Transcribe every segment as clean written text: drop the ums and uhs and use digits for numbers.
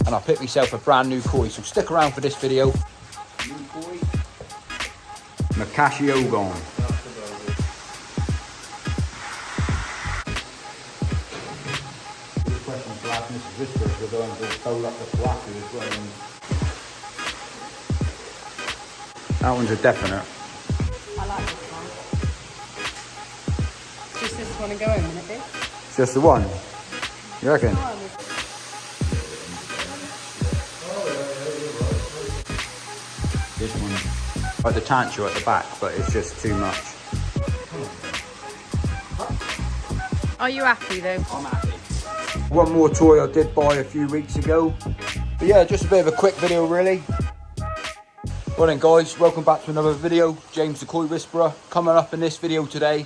and I picked myself a brand new koi, so stick around for this video. New koi, Macasio gone. Good question for ask Mrs. Whisper if we're going to bowl up the Aqua as well. That one's a definite. I like this one. Just this one and go home, isn't it? It's just the one? You reckon? This one, like the tancho at the back, but it's just too much. Are you happy though? I'm happy. One more toy I did buy a few weeks ago. But yeah, just a bit of a quick video really. Well then guys, welcome back to another video. James the Koi Whisperer. Coming up in this video today,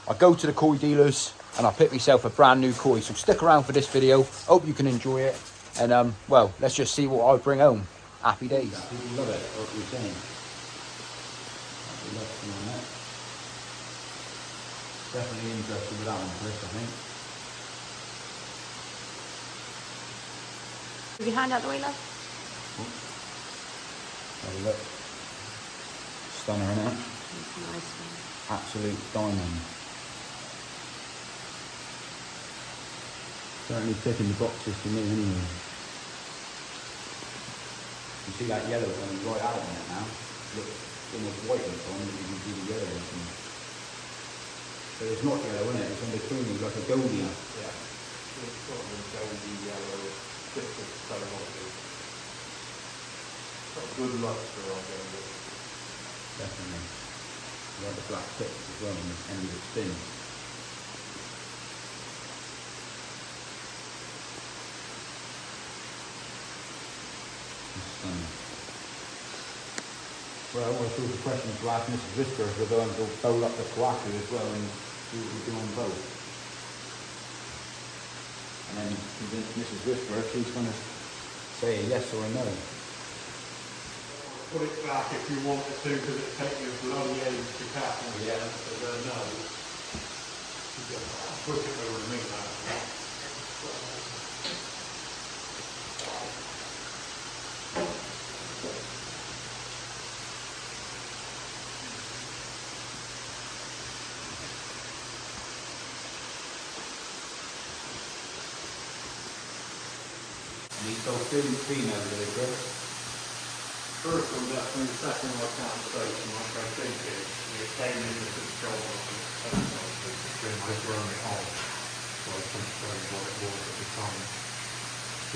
I go to the koi dealers and I pick myself a brand new koi. So stick around for this video. Hope you can enjoy it. And well, let's just see what I bring home. Happy days. People love it, what you're saying. Definitely interested with that one, Chris, I think. Have your hand out the way, love? Have a look. Stunner, innit? Nice one. Absolute diamond. Certainly ticking the boxes for me anyway. You see that yellow going right out on it now. Look, almost white on it, but you can see the yellow. So it's not yellow, isn't it? It's in between, it's like a goldy. Yeah. It's got a goldy yellow, just a colour of it. Got good luster on it. Definitely. You like the black tips as well on the end of the spin. Well, I was sort of question to ask Mrs. Whisper if we're going to bowl up the Aqua as well and see what we do on both. And then convince Mrs. Whisper if she's going to say a yes or a no. Put it back if you wanted to, because it takes you bloody age to catch them again, so they're no. Push it over to me now. These both females really good. First one definitely, second one can't station, like I think it came in with the control on it, and then I run it on, so I couldn't tell you what it was at the time.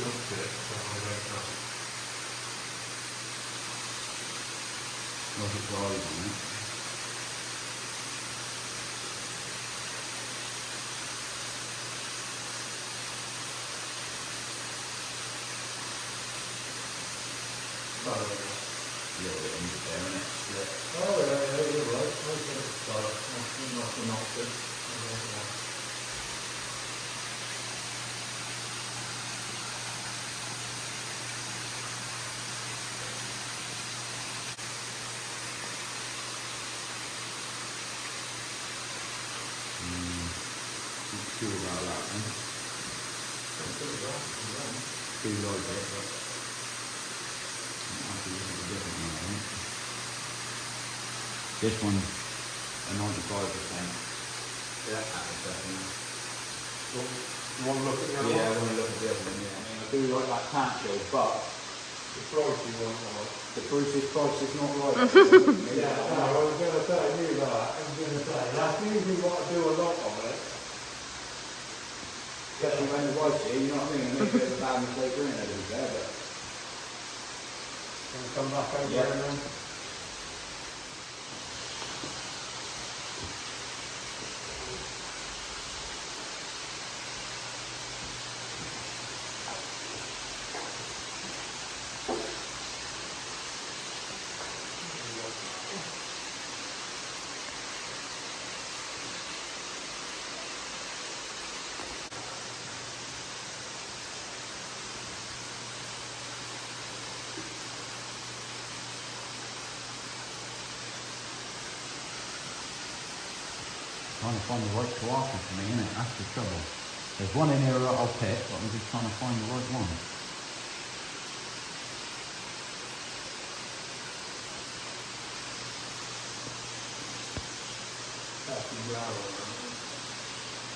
Looked it, but I don't know. Was it dry on it? A little bit under there, isn't it? Split. Oh yeah, you're right. I was going to start. Nothing else good. Not sure about that one. Too like it, but this one's a 95%. Yeah, definitely. You want to look at the other one? Yeah, I want to look at the other one, yeah. I mean, I do like that tancho, but The price you want on the Bruce's price is not right. Yeah, no, I was going to tell you that. I was going to say, that's usually what I do a lot of it. Especially when the wife's here, you know what I mean? I make a bit of a bad mistake doing it over there, but... Can we come back over Yeah. and then? Trying to find the right cooperative for me, innit? That's the trouble. There's one in here that I'll pick, but I'm just trying to find the right one.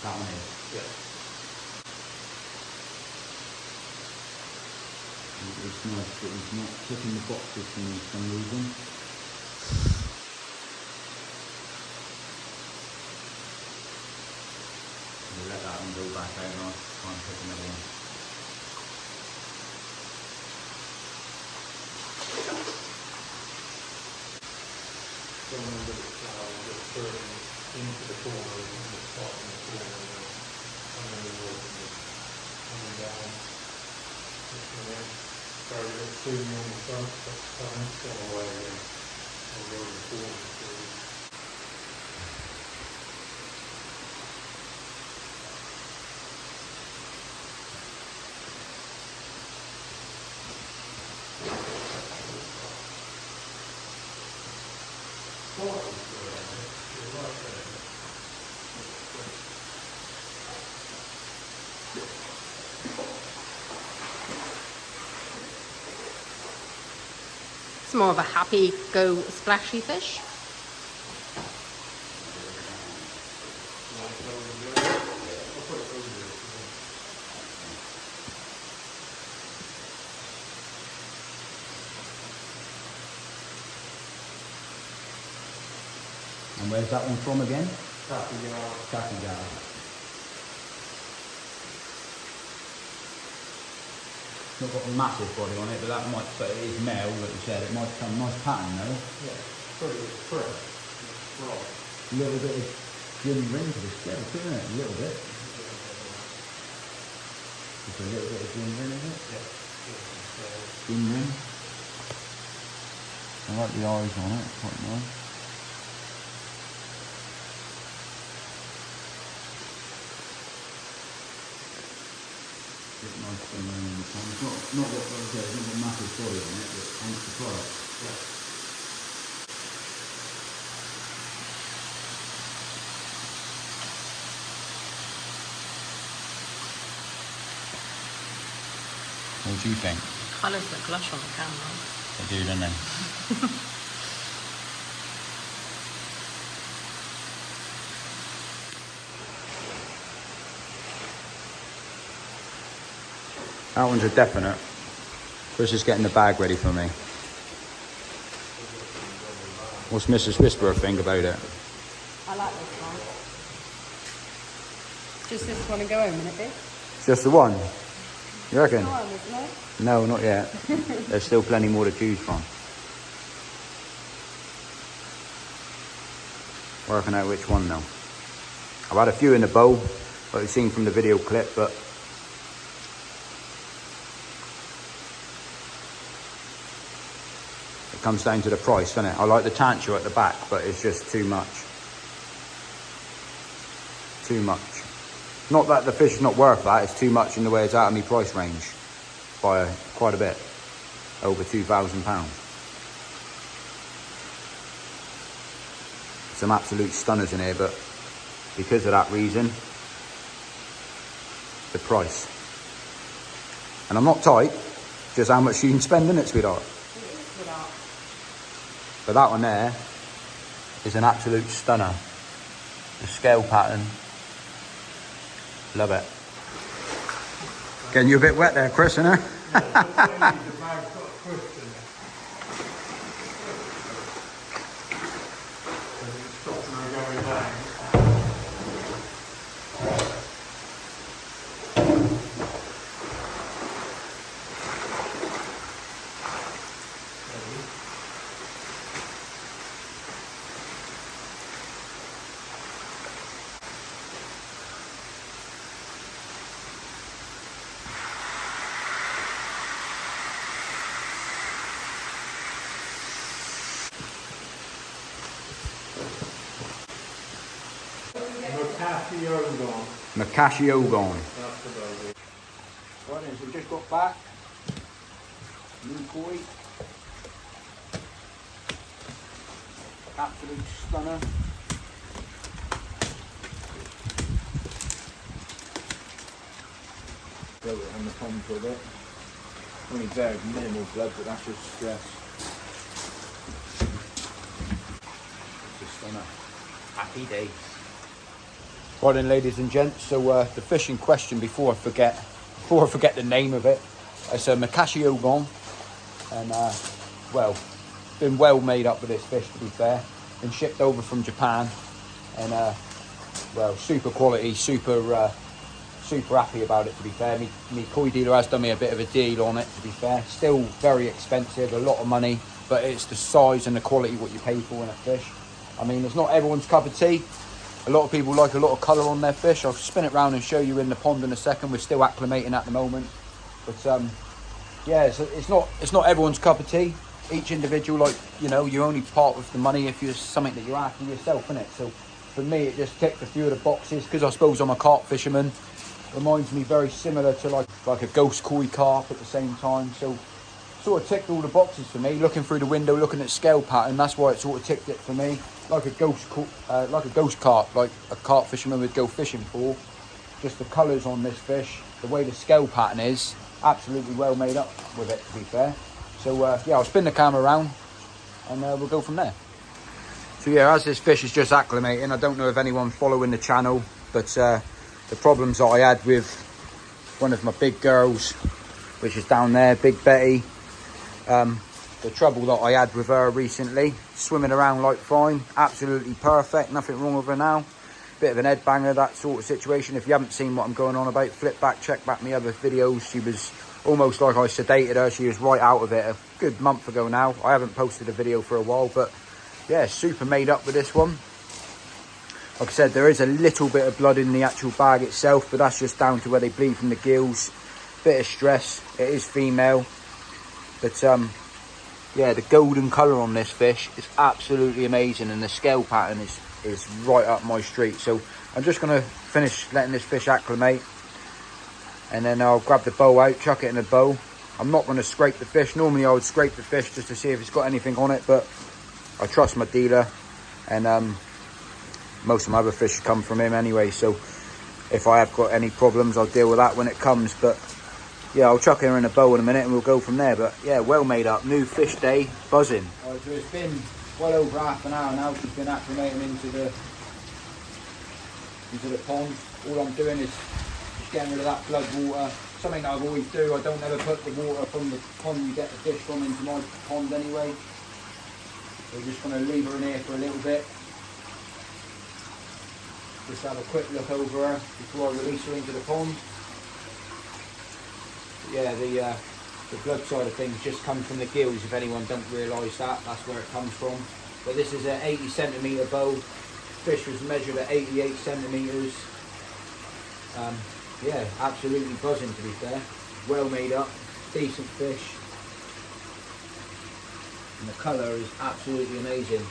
That one is. Yeah. It's nice that it's not ticking the boxes for me for some reason. We'll let that one go back out and I'll try and pick another one. Don't remember the flower, just throw it into the corner and just start in the corner and then the water just coming down. Very good, soon on the front, that's fine, it's gone away again. I'll go in the corner for you. It's more of a happy go splashy fish. And where's that one from again? Saki-Hikari. Saki-Hikari. Not got a massive body on it, but that might, but it is male, like you said, it might become a nice pattern though. Yeah, pretty fresh. It's raw. A little bit of gin ring to the scale too, isn't it? A little bit. Just a little bit of gin ring, is it? Yeah. Gin ring. I like the eyes on it, it's quite nice. Nice thing around in the pond. It's not what I said, it's not got a massive body on it, but hence the product. Yeah. What do you think? Colours look lush on the camera. They do, don't they? That one's a definite. Chris is getting the bag ready for me. What's Mrs. Whisperer think about it? I like this one. Just this one and go home, isn't it? Just the one? You reckon? One, isn't it? No, not yet. There's still plenty more to choose from. Working out which one now. I've had a few in the bowl, like you've seen from the video clip, but it comes down to the price, doesn't it? I like the tanture at the back, but it's just too much. Too much. Not that the fish is not worth that, it's too much in the way it's out of my price range by quite a bit. Over £2,000. Some absolute stunners in here, but because of that reason, the price. And I'm not tight, just how much you can spend in it, sweetheart. It is, sweetheart. But that one there is an absolute stunner. The scale pattern, love it. Getting you a bit wet there, Chris, isn't it? The bag's got a twist in it. So it's stopping her going down. Macassiogon. That's the baby. Right then, so we just got back. Medikoi. Absolute stunner. Throw it on the pond for a bit. Only very minimal blood, but that's just stress. It's a stunner. Happy days. Right then, ladies and gents, so the fish in question, before I forget the name of it, it's a Makashiogon, and well, been well made up with this fish, to be fair. Been shipped over from Japan, and well, super quality, super happy about it, to be fair. Me koi dealer has done me a bit of a deal on it, to be fair. Still very expensive, a lot of money, but it's the size and the quality what you pay for in a fish. I mean, it's not everyone's cup of tea. A lot of people like a lot of colour on their fish. I'll spin it round and show you in the pond in a second. We're still acclimating at the moment, but yeah, it's not everyone's cup of tea. Each individual, like, you know, you only part with the money if you're something that you're after yourself, innit? So for me, it just ticked a few of the boxes, because I suppose I'm a carp fisherman. Reminds me very similar to like a ghost koi carp at the same time. So sort of ticked all the boxes for me. Looking through the window, looking at scale pattern, that's why it sort of ticked it for me. Like a ghost carp, like a carp fisherman would go fishing for. Just the colours on this fish, the way the scale pattern is, absolutely well made up with it, to be fair. So yeah, I'll spin the camera around and we'll go from there. So yeah, as this fish is just acclimating, I don't know if anyone's following the channel, but the problems that I had with one of my big girls, which is down there, Big Betty, the trouble that I had with her recently, swimming around like fine, absolutely perfect, nothing wrong with her now. Bit of an head banger, that sort of situation. If you haven't seen what I'm going on about, flip back, check back my other videos. She was almost like I sedated her. She was right out of it a good month ago now. I haven't posted a video for a while, but yeah, super made up with this one. Like I said, there is a little bit of blood in the actual bag itself, but that's just down to where they bleed from the gills. Bit of stress. It is female, but yeah, the golden colour on this fish is absolutely amazing, and the scale pattern is right up my street. So I'm just going to finish letting this fish acclimate, and then I'll grab the bow out, chuck it in the bow. I'm not going to scrape the fish. Normally I would scrape the fish just to see if it's got anything on it, but I trust my dealer, and most of my other fish come from him anyway, so if I have got any problems, I'll deal with that when it comes. But yeah, I'll chuck her in a bow in a minute and we'll go from there. But yeah, well made up, new fish day, buzzing. Right, so it's been well over half an hour now. She's been acclimating into the pond. All I'm doing is just getting rid of that blood water. Something that I always do. I don't ever put the water from the pond you get the fish from into my pond anyway. So just going to leave her in here for a little bit. Just have a quick look over her before I release her into the pond. Yeah, the blood side of things just comes from the gills, if anyone don't realise that. That's where it comes from. But this is an 80 centimetre bow. Fish was measured at 88 centimetres. Yeah, absolutely buzzing, to be fair. Well made up, decent fish. And the colour is absolutely amazing.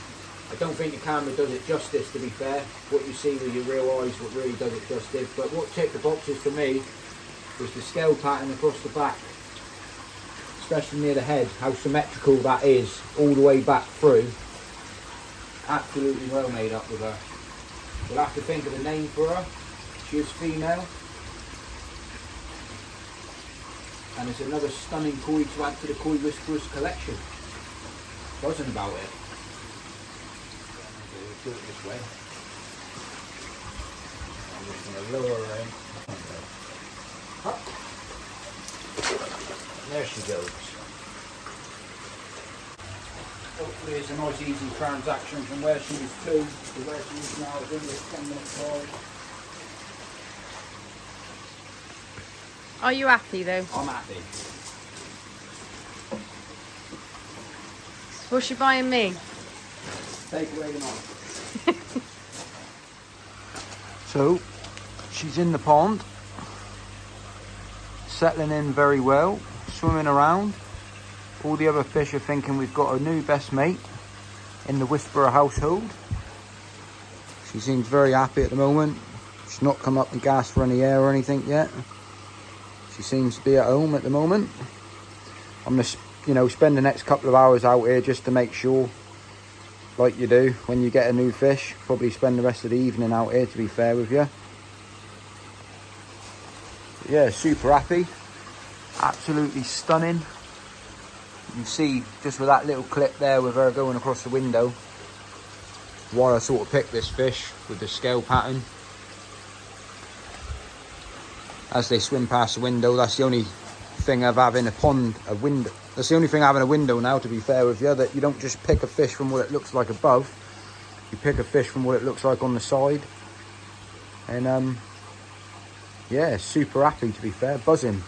I don't think the camera does it justice, to be fair. What you see with your real eyes, what really does it justice. But what ticked the boxes for me was the scale pattern across the back, especially near the head, how symmetrical that is all the way back through. Absolutely well made up with her. We'll have to think of a name for her. She is female. And it's another stunning koi to add to the Koi Whisperers collection. Buzzing about it. Do it this way. I'm just going to lower her in. Up. There she goes. Hopefully it's a nice easy transaction from where she was to where she is now. It's only a 10-minute drive. Are you happy though? I'm happy. What's she buying me? Take away the knife. So, she's in the pond, settling in very well, swimming around. All the other fish are thinking we've got a new best mate in the Whisperer household. She seems very happy at the moment. She's not come up and gasped for any air or anything yet. She seems to be at home at the moment. I'm going to, spend the next couple of hours out here just to make sure, like you do when you get a new fish. Probably spend the rest of the evening out here, to be fair with you. But yeah, super happy. Absolutely stunning. You can see just with that little clip there with her going across the window why I sort of picked this fish with the scale pattern. as they swim past the window. That's the only thing of having a window. That's the only thing having a window now, to be fair with you, that you don't just pick a fish from what it looks like above. You pick a fish from what it looks like on the side. And yeah, super happy, to be fair, buzzing.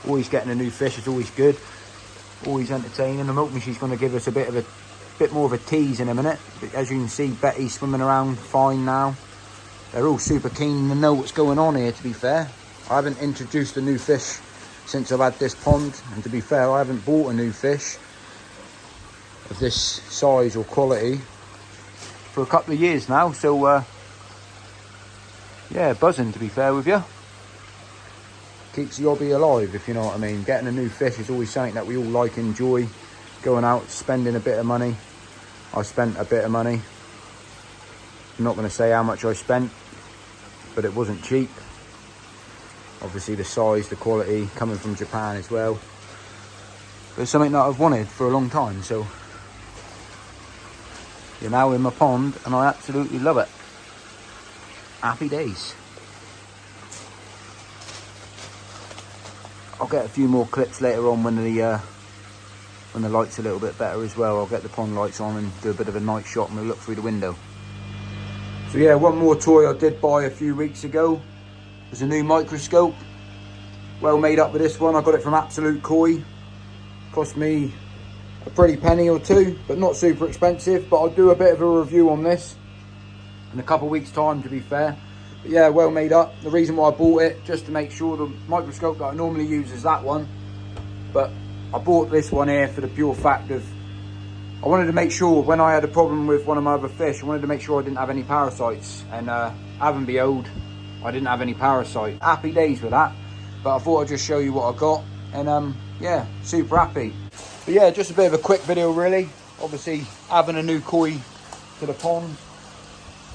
Always getting a new fish is always good, always entertaining. I'm hoping she's going to give us a bit more of a tease in a minute. But as you can see, Betty's swimming around fine now. They're all super keen to know what's going on here, to be fair. I haven't introduced a new fish since I've had this pond, and to be fair, I haven't bought a new fish of this size or quality for a couple of years now. So yeah, buzzing, to be fair with you. Keeps the hobby alive, if you know what I mean. Getting a new fish is always something that we all like, enjoy. Going out, spending a bit of money. I spent a bit of money. I'm not going to say how much I spent, but it wasn't cheap. Obviously the size, the quality, coming from Japan as well. But it's something that I've wanted for a long time, so you're now in my pond and I absolutely love it. Happy days. I'll get a few more clips later on when the light's a little bit better as well. I'll get the pond lights on and do a bit of a night shot and we'll look through the window. So yeah, one more toy I did buy a few weeks ago was a new microscope. Well made up with this one. I got it from Absolute Koi. Cost me a pretty penny or two, but not super expensive. But I'll do a bit of a review on this in a couple of weeks time, to be fair. But yeah, well made up. The reason why I bought it, just to make sure the microscope that I normally use is that one. But I bought this one here for the pure fact of I wanted to make sure when I had a problem with one of my other fish, I wanted to make sure I didn't have any parasites. And haven't behold, I didn't have any parasite. Happy days with that. But I thought I'd just show you what I got. And yeah, super happy. But yeah, just a bit of a quick video really. Obviously having a new koi to the pond,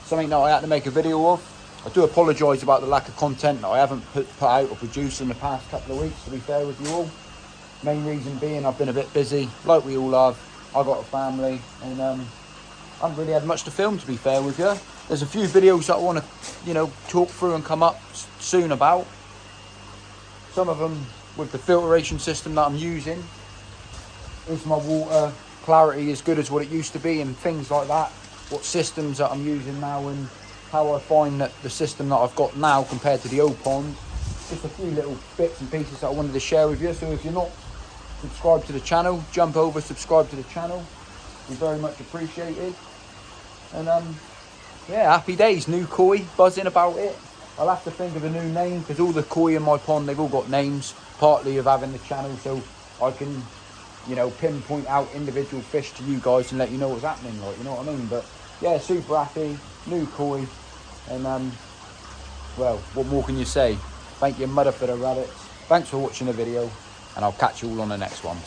something that I had to make a video of. I do apologise about the lack of content that I haven't put out or produced in the past couple of weeks, to be fair with you all. Main reason being I've been a bit busy, like we all have. I've got a family and I haven't really had much to film, to be fair with you. There's a few videos that I want to, you know, talk through and come up soon about. Some of them with the filtration system that I'm using. Is my water clarity as good as what it used to be and things like that? What systems that I'm using now and how I find that the system that I've got now compared to the old pond. Just a few little bits and pieces that I wanted to share with you. So if you're not subscribed to the channel, jump over, subscribe to the channel. Be very much appreciated. And yeah, happy days. New koi, buzzing about it. I'll have to think of a new name because all the koi in my pond, they've all got names, partly of having the channel, so I can, you know, pinpoint out individual fish to you guys and let you know what's happening, like, you know what I mean? But yeah, super happy, new koi, and well, what more can you say? Thank you, mother for the rabbits. Thanks for watching the video, and I'll catch you all on the next one.